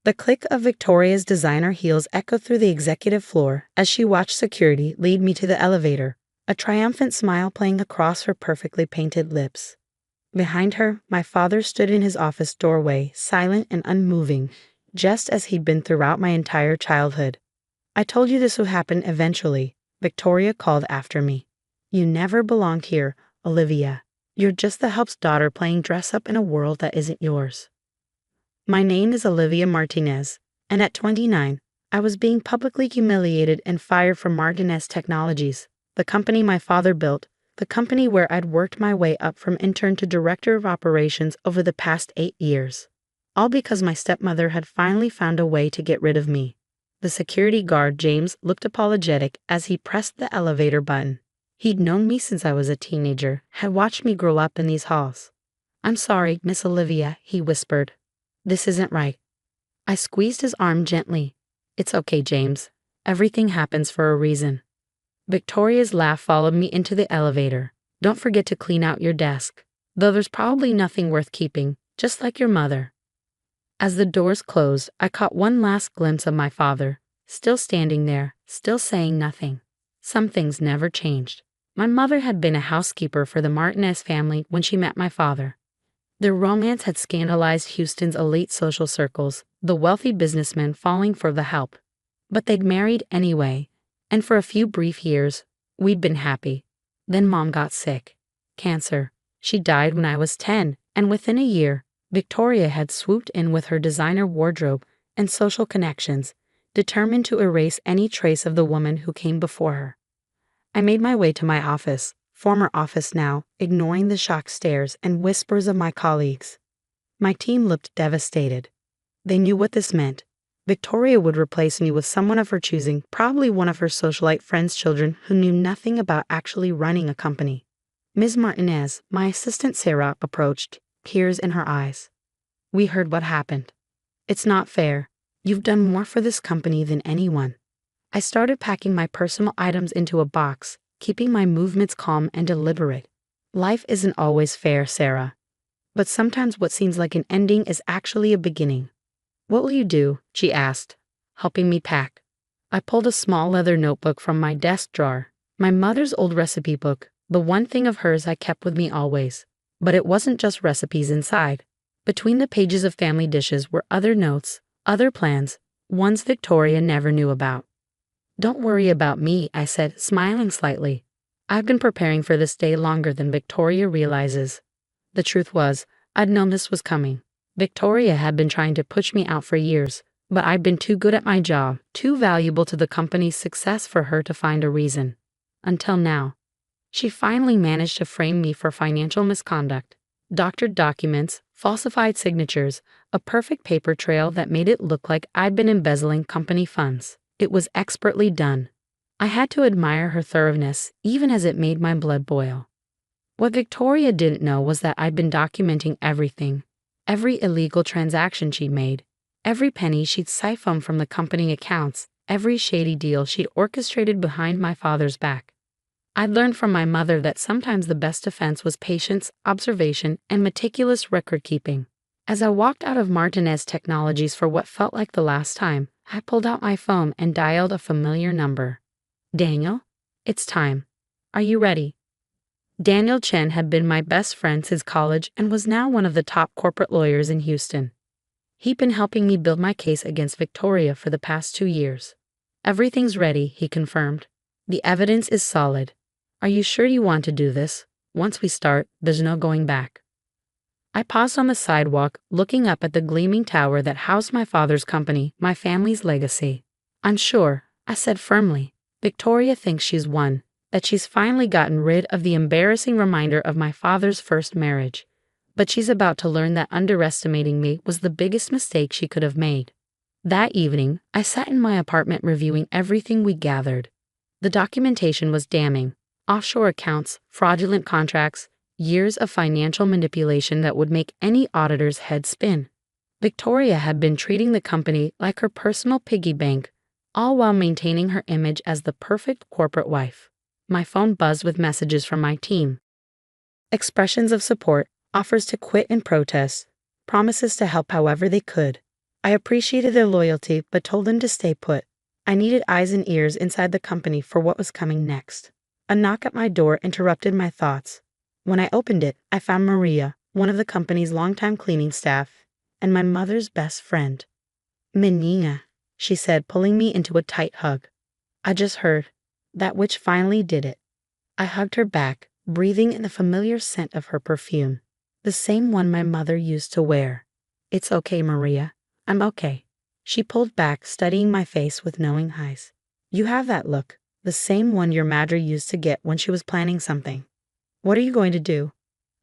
The click of Victoria's designer heels echoed through the executive floor as she watched security lead me to the elevator, a triumphant smile playing across her perfectly painted lips. Behind her, my father stood in his office doorway, silent and unmoving, just as he'd been throughout my entire childhood. "I told you this would happen eventually," Victoria called after me. "You never belonged here, Olivia. You're just the help's daughter playing dress-up in a world that isn't yours." My name is Olivia Martinez, and at 29, I was being publicly humiliated and fired from Martinez Technologies, the company my father built, the company where I'd worked my way up from intern to director of operations over the past 8 years. All because my stepmother had finally found a way to get rid of me. The security guard, James, looked apologetic as he pressed the elevator button. He'd known me since I was a teenager, had watched me grow up in these halls. "I'm sorry, Miss Olivia," he whispered. "This isn't right." I squeezed his arm gently. "It's okay, James. Everything happens for a reason." Victoria's laugh followed me into the elevator. "Don't forget to clean out your desk. Though there's probably nothing worth keeping, just like your mother." As the doors closed, I caught one last glimpse of my father, still standing there, still saying nothing. Some things never changed. My mother had been a housekeeper for the Martinez family when she met my father. Their romance had scandalized Houston's elite social circles, the wealthy businessmen falling for the help. But they'd married anyway, and for a few brief years, we'd been happy. Then Mom got sick. Cancer. She died when I was 10, and within a year, Victoria had swooped in with her designer wardrobe and social connections, determined to erase any trace of the woman who came before her. I made my way to my office, former office now, ignoring the shocked stares and whispers of my colleagues. My team looked devastated. They knew what this meant. Victoria would replace me with someone of her choosing, probably one of her socialite friends' children who knew nothing about actually running a company. Ms. Martinez, my assistant Sarah, approached, tears in her eyes. "We heard what happened. It's not fair. You've done more for this company than anyone." I started packing my personal items into a box, keeping my movements calm and deliberate. Life isn't always fair, Sarah. But sometimes what seems like an ending is actually a beginning. "What will you do?" she asked, helping me pack. I pulled a small leather notebook from my desk drawer, my mother's old recipe book, the one thing of hers I kept with me always. But it wasn't just recipes inside. Between the pages of family dishes were other notes, other plans, ones Victoria never knew about. "Don't worry about me," I said, smiling slightly. "I've been preparing for this day longer than Victoria realizes." The truth was, I'd known this was coming. Victoria had been trying to push me out for years, but I'd been too good at my job, too valuable to the company's success for her to find a reason. Until now. She finally managed to frame me for financial misconduct. Doctored documents, falsified signatures, a perfect paper trail that made it look like I'd been embezzling company funds. It was expertly done. I had to admire her thoroughness, even as it made my blood boil. What Victoria didn't know was that I'd been documenting everything. Every illegal transaction she'd made, every penny she'd siphoned from the company accounts, every shady deal she'd orchestrated behind my father's back. I'd learned from my mother that sometimes the best defense was patience, observation, and meticulous record-keeping. As I walked out of Martinez Technologies for what felt like the last time, I pulled out my phone and dialed a familiar number. "Daniel? It's time. Are you ready?" Daniel Chen had been my best friend since college and was now one of the top corporate lawyers in Houston. He'd been helping me build my case against Victoria for the past 2 years. "Everything's ready," he confirmed. "The evidence is solid. Are you sure you want to do this? Once we start, there's no going back." I paused on the sidewalk, looking up at the gleaming tower that housed my father's company, my family's legacy. "I'm sure," I said firmly. "Victoria thinks she's won, that she's finally gotten rid of the embarrassing reminder of my father's first marriage. But she's about to learn that underestimating me was the biggest mistake she could have made." That evening, I sat in my apartment reviewing everything we gathered. The documentation was damning. Offshore accounts, fraudulent contracts, years of financial manipulation that would make any auditor's head spin. Victoria had been treating the company like her personal piggy bank, all while maintaining her image as the perfect corporate wife. My phone buzzed with messages from my team. Expressions of support, offers to quit and protest, promises to help however they could. I appreciated their loyalty but told them to stay put. I needed eyes and ears inside the company for what was coming next. A knock at my door interrupted my thoughts. When I opened it, I found Maria, one of the company's longtime cleaning staff, and my mother's best friend. Menina, she said, pulling me into a tight hug. I just heard that witch finally did it. I hugged her back, breathing in the familiar scent of her perfume, the same one my mother used to wear. It's okay, Maria. I'm okay. She pulled back, studying my face with knowing eyes. You have that look, the same one your mother used to get when she was planning something. What are you going to do?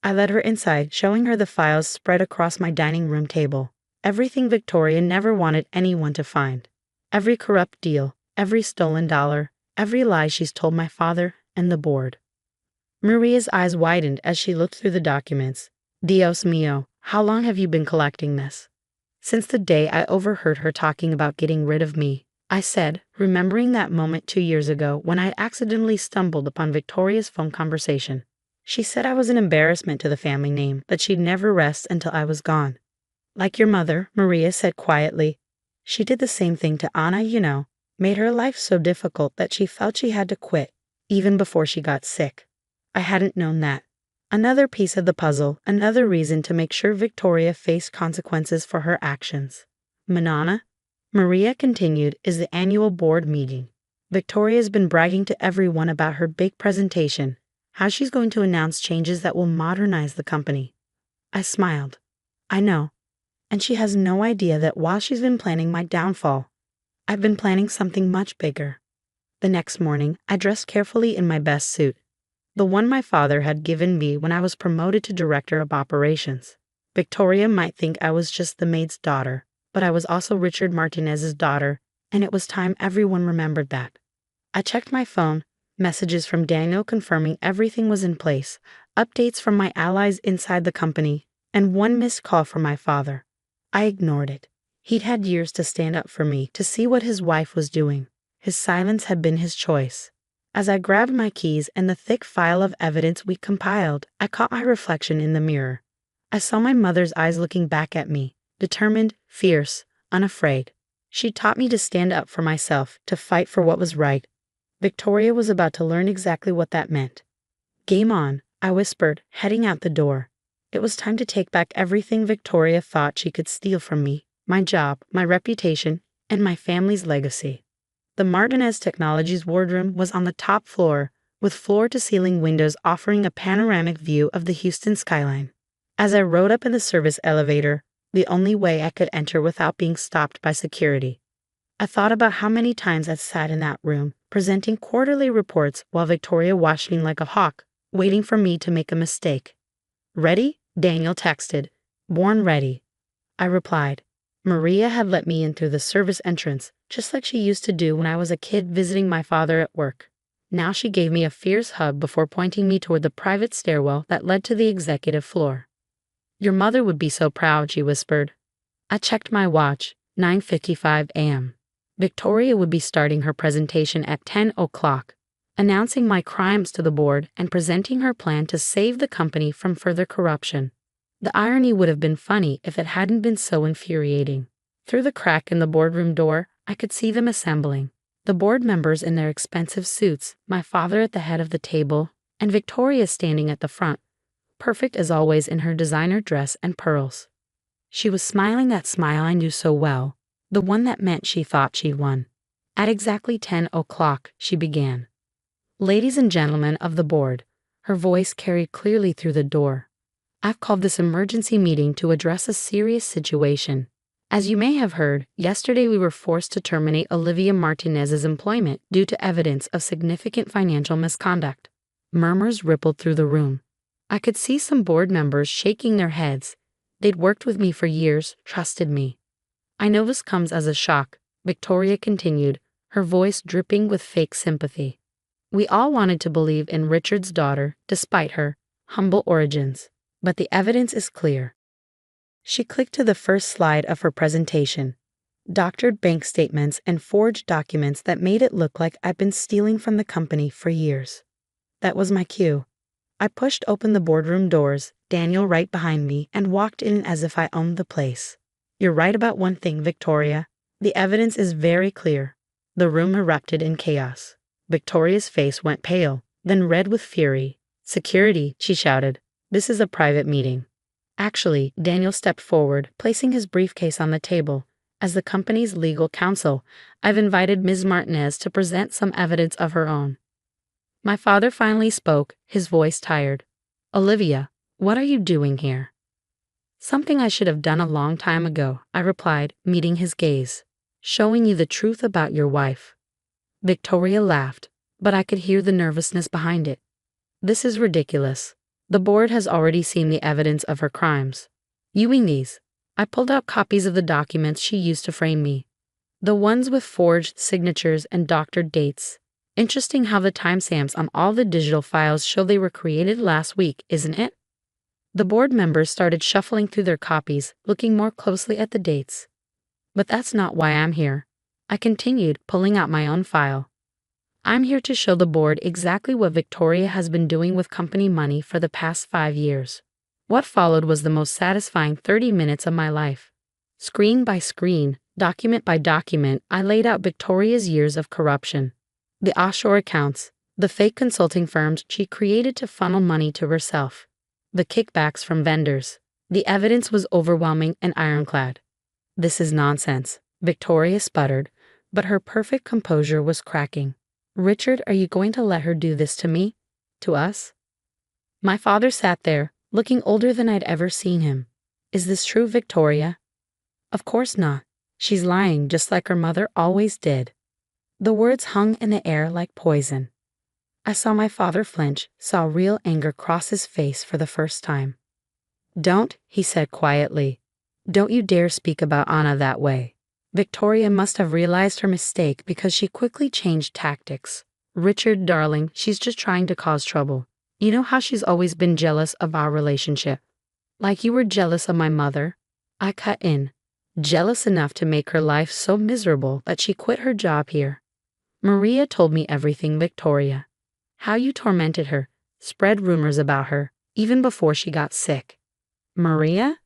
I led her inside, showing her the files spread across my dining room table. Everything Victoria never wanted anyone to find. Every corrupt deal, every stolen dollar, every lie she's told my father and the board. Maria's eyes widened as she looked through the documents. Dios mío, how long have you been collecting this? Since the day I overheard her talking about getting rid of me, I said, remembering that moment 2 years ago when I accidentally stumbled upon Victoria's phone conversation. She said I was an embarrassment to the family name, that she'd never rest until I was gone. Like your mother, Maria said quietly. She did the same thing to Anna, made her life so difficult that she felt she had to quit, even before she got sick. I hadn't known that. Another piece of the puzzle, another reason to make sure Victoria faced consequences for her actions. Manana, Maria continued, is the annual board meeting. Victoria's been bragging to everyone about her big presentation, how she's going to announce changes that will modernize the company. I smiled. I know. And she has no idea that while she's been planning my downfall, I've been planning something much bigger. The next morning, I dressed carefully in my best suit, the one my father had given me when I was promoted to director of operations. Victoria might think I was just the maid's daughter, but I was also Richard Martinez's daughter, and it was time everyone remembered that. I checked my phone, messages from Daniel confirming everything was in place, updates from my allies inside the company, and one missed call from my father. I ignored it. He'd had years to stand up for me, to see what his wife was doing. His silence had been his choice. As I grabbed my keys and the thick file of evidence we compiled, I caught my reflection in the mirror. I saw my mother's eyes looking back at me, determined, fierce, unafraid. She taught me to stand up for myself, to fight for what was right. Victoria was about to learn exactly what that meant. Game on, I whispered, heading out the door. It was time to take back everything Victoria thought she could steal from me, my job, my reputation, and my family's legacy. The Martinez Technologies wardroom was on the top floor, with floor-to-ceiling windows offering a panoramic view of the Houston skyline. As I rode up in the service elevator, the only way I could enter without being stopped by security, I thought about how many times I'd sat in that room, presenting quarterly reports while Victoria watched me like a hawk, waiting for me to make a mistake. Ready? Daniel texted. Born ready. I replied. Maria had let me in through the service entrance, just like she used to do when I was a kid visiting my father at work. Now she gave me a fierce hug before pointing me toward the private stairwell that led to the executive floor. Your mother would be so proud, she whispered. I checked my watch, 9:55 a.m. Victoria would be starting her presentation at 10 o'clock, announcing my crimes to the board and presenting her plan to save the company from further corruption. The irony would have been funny if it hadn't been so infuriating. Through the crack in the boardroom door, I could see them assembling. The board members in their expensive suits, my father at the head of the table, and Victoria standing at the front, perfect as always in her designer dress and pearls. She was smiling that smile I knew so well, the one that meant she thought she'd won. At exactly 10 o'clock, she began. Ladies and gentlemen of the board, her voice carried clearly through the door. I've called this emergency meeting to address a serious situation. As you may have heard, yesterday we were forced to terminate Olivia Martinez's employment due to evidence of significant financial misconduct. Murmurs rippled through the room. I could see some board members shaking their heads. They'd worked with me for years, trusted me. I know this comes as a shock, Victoria continued, her voice dripping with fake sympathy. We all wanted to believe in Richard's daughter, despite her humble origins. But the evidence is clear. She clicked to the first slide of her presentation. Doctored bank statements and forged documents that made it look like I'd been stealing from the company for years. That was my cue. I pushed open the boardroom doors, Daniel right behind me, and walked in as if I owned the place. You're right about one thing, Victoria. The evidence is very clear. The room erupted in chaos. Victoria's face went pale, then red with fury. Security, she shouted. This is a private meeting. Actually, Daniel stepped forward, placing his briefcase on the table. As the company's legal counsel, I've invited Ms. Martinez to present some evidence of her own. My father finally spoke, his voice tired. Olivia, what are you doing here? Something I should have done a long time ago, I replied, meeting his gaze. Showing you the truth about your wife. Victoria laughed, but I could hear the nervousness behind it. This is ridiculous. The board has already seen the evidence of her crimes. Viewing these, I pulled out copies of the documents she used to frame me. The ones with forged signatures and doctored dates. Interesting how the timestamps on all the digital files show they were created last week, isn't it? The board members started shuffling through their copies, looking more closely at the dates. But that's not why I'm here. I continued, pulling out my own file. I'm here to show the board exactly what Victoria has been doing with company money for the past 5 years. What followed was the most satisfying 30 minutes of my life. Screen by screen, document by document, I laid out Victoria's years of corruption. The offshore accounts, the fake consulting firms she created to funnel money to herself, the kickbacks from vendors. The evidence was overwhelming and ironclad. This is nonsense, Victoria sputtered, but her perfect composure was cracking. Richard, are you going to let her do this to me? To us? My father sat there, looking older than I'd ever seen him. Is this true, Victoria? Of course not. She's lying just like her mother always did. The words hung in the air like poison. I saw my father flinch, saw real anger cross his face for the first time. Don't, he said quietly. Don't you dare speak about Anna that way. Victoria must have realized her mistake because she quickly changed tactics. Richard, darling, she's just trying to cause trouble. You know how she's always been jealous of our relationship. Like you were jealous of my mother. I cut in. Jealous enough to make her life so miserable that she quit her job here. Maria told me everything, Victoria. How you tormented her, spread rumors about her, even before she got sick. Maria?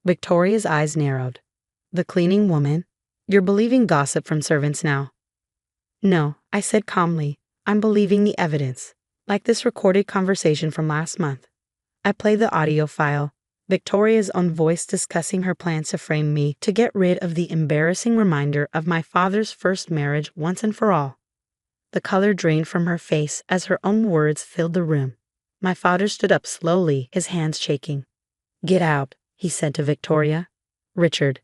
Victoria's eyes narrowed. The cleaning woman? You're believing gossip from servants now. No, I said calmly. I'm believing the evidence. Like this recorded conversation from last month. I played the audio file, Victoria's own voice discussing her plans to frame me to get rid of the embarrassing reminder of my father's first marriage once and for all. The color drained from her face as her own words filled the room. My father stood up slowly, his hands shaking. Get out, he said to Victoria. Richard,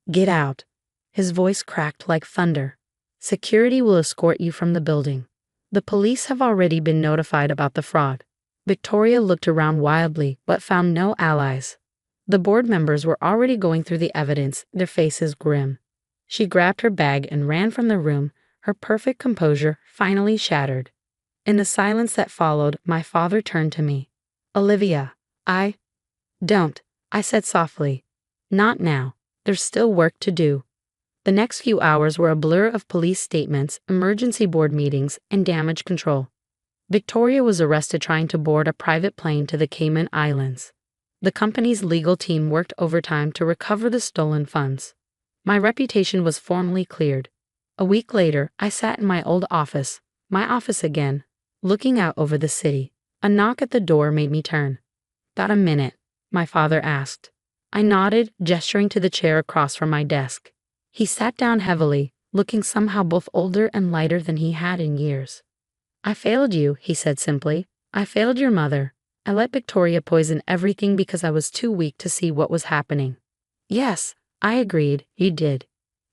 get out. His voice cracked like thunder. Security will escort you from the building. The police have already been notified about the fraud. Victoria looked around wildly, but found no allies. The board members were already going through the evidence, their faces grim. She grabbed her bag and ran from the room, her perfect composure finally shattered. In the silence that followed, my father turned to me. Olivia, Don't, I said softly. Not now. There's still work to do. The next few hours were a blur of police statements, emergency board meetings, and damage control. Victoria was arrested trying to board a private plane to the Cayman Islands. The company's legal team worked overtime to recover the stolen funds. My reputation was formally cleared. A week later, I sat in my old office, my office again, looking out over the city. A knock at the door made me turn. Got a minute? My father asked. I nodded, gesturing to the chair across from my desk. He sat down heavily, looking somehow both older and lighter than he had in years. I failed you, he said simply. I failed your mother. I let Victoria poison everything because I was too weak to see what was happening. Yes, I agreed, you did.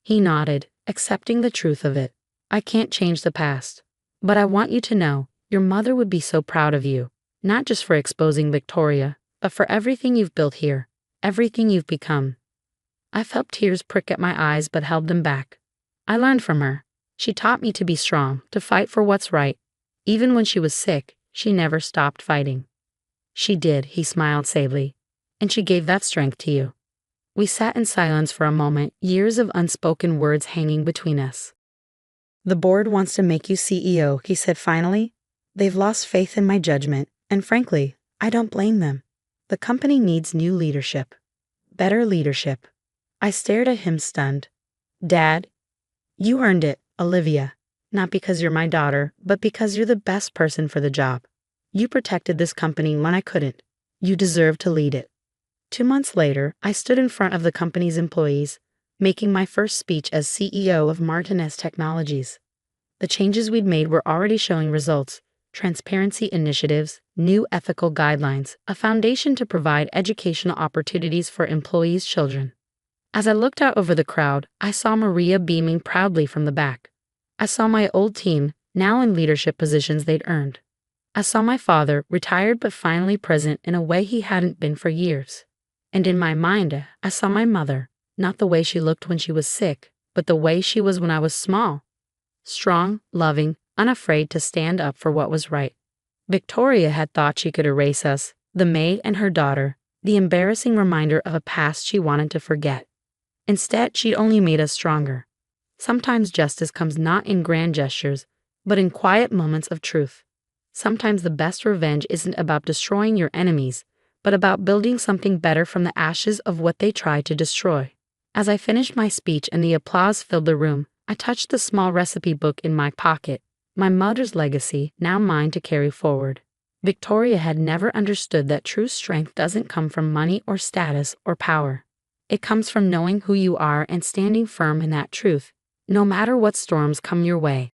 He nodded, accepting the truth of it. I can't change the past. But I want you to know, your mother would be so proud of you, not just for exposing Victoria, but for everything you've built here, everything you've become. I felt tears prick at my eyes but held them back. I learned from her. She taught me to be strong, to fight for what's right. Even when she was sick, she never stopped fighting. She did, he smiled sadly. And she gave that strength to you. We sat in silence for a moment, years of unspoken words hanging between us. The board wants to make you CEO, he said finally. They've lost faith in my judgment, and frankly, I don't blame them. The company needs new leadership. Better leadership. I stared at him stunned. Dad, you earned it, Olivia. Not because you're my daughter, but because you're the best person for the job. You protected this company when I couldn't. You deserve to lead it. 2 months later, I stood in front of the company's employees, making my first speech as CEO of Martinez Technologies. The changes we'd made were already showing results: transparency initiatives, new ethical guidelines, a foundation to provide educational opportunities for employees' children. As I looked out over the crowd, I saw Maria beaming proudly from the back. I saw my old team, now in leadership positions they'd earned. I saw my father, retired but finally present in a way he hadn't been for years. And in my mind, I saw my mother, not the way she looked when she was sick, but the way she was when I was small. Strong, loving, unafraid to stand up for what was right. Victoria had thought she could erase us, the maid and her daughter, the embarrassing reminder of a past she wanted to forget. Instead, she'd only made us stronger. Sometimes justice comes not in grand gestures, but in quiet moments of truth. Sometimes the best revenge isn't about destroying your enemies, but about building something better from the ashes of what they tried to destroy. As I finished my speech and the applause filled the room, I touched the small recipe book in my pocket, my mother's legacy, now mine to carry forward. Victoria had never understood that true strength doesn't come from money or status or power. It comes from knowing who you are and standing firm in that truth, no matter what storms come your way.